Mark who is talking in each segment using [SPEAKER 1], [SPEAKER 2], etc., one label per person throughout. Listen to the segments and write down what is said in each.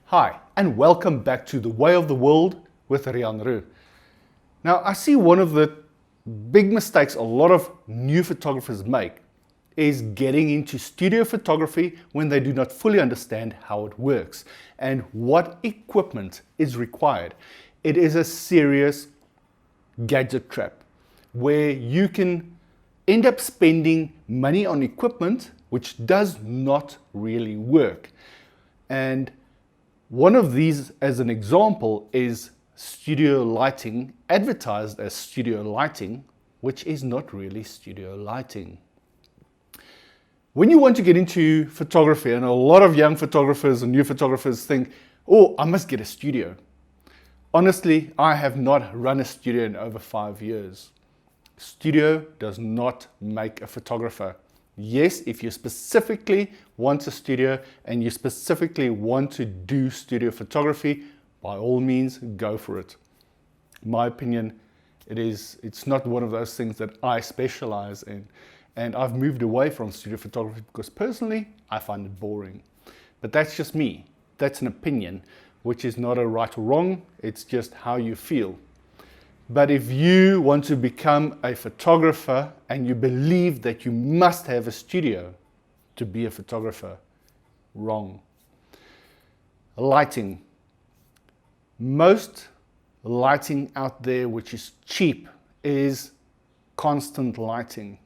[SPEAKER 1] Hi, and welcome back to The Way of the World with Rian Roo. Now, I see one of the big mistakes a lot of new photographers make is getting into studio photography when they do not fully understand how it works and what equipment is required. It is a serious gadget trap where you can end up spending money on equipment which does not really work. And one of these, as an example, is studio lighting, advertised as studio lighting, which is not really studio lighting. When you want to get into photography, and a lot of young photographers and new photographers think, oh, I must get a studio. Honestly, I have not run a studio in over 5 years. Studio does not make a photographer. Yes, if you specifically want a studio and you specifically want to do studio photography, by all means, go for it. In my opinion, it's not one of those things that I specialize in. And I've moved away from studio photography because personally, I find it boring. But that's just me. That's an opinion, which is not a right or wrong. It's just how you feel. But if you want to become a photographer and you believe that you must have a studio to be a photographer, wrong. Lighting. Most lighting out there which is cheap is constant lighting.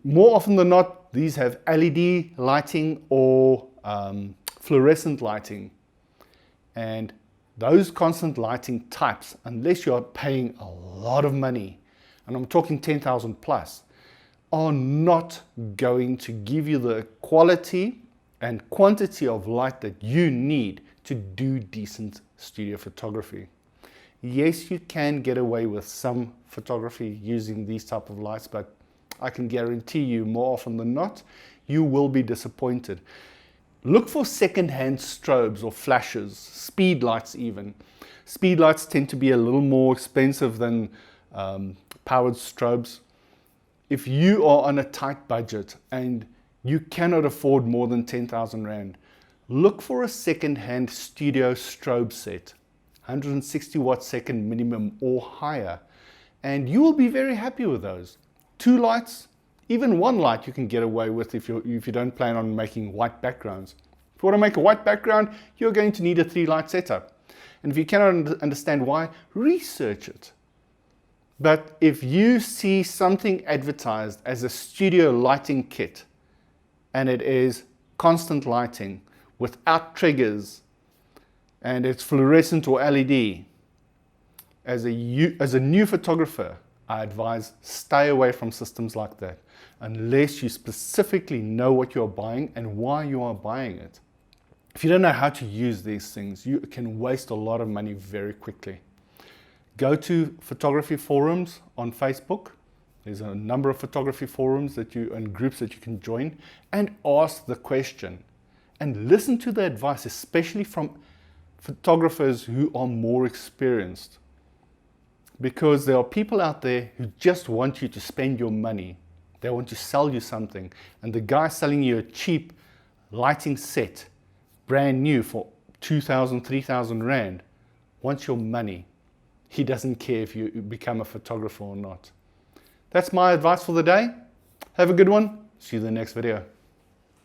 [SPEAKER 1] More often than not, these have LED lighting or fluorescent lighting. And those constant lighting types, unless you are paying a lot of money, and I'm talking 10,000 plus, are not going to give you the quality and quantity of light that you need to do decent studio photography. Yes, you can get away with some photography using these type of lights, but I can guarantee you more often than not, you will be disappointed. Look for second-hand strobes or flashes, speed lights even. Speed lights tend to be a little more expensive than powered strobes. If you are on a tight budget and you cannot afford more than 10,000 Rand, look for a second-hand studio strobe set, 160 watt second minimum or higher, and you will be very happy with those. 2 lights, even 1 light you can get away with if you don't plan on making white backgrounds. If you want to make a white background, you're going to need a 3-light setup. And if you cannot understand why, research it. But if you see something advertised as a studio lighting kit, and it is constant lighting without triggers, and it's fluorescent or LED, as a new photographer, I advise stay away from systems like that unless you specifically know what you're buying and why you are buying it. If you don't know how to use these things, you can waste a lot of money very quickly. Go to photography forums on Facebook. There's a number of photography forums and groups that you can join, and ask the question and listen to the advice, especially from photographers who are more experienced. Because there are people out there who just want you to spend your money. They want to sell you something. And the guy selling you a cheap lighting set, brand new for 2,000, 3,000 Rand, wants your money. He doesn't care if you become a photographer or not. That's my advice for the day. Have a good one. See you in the next video.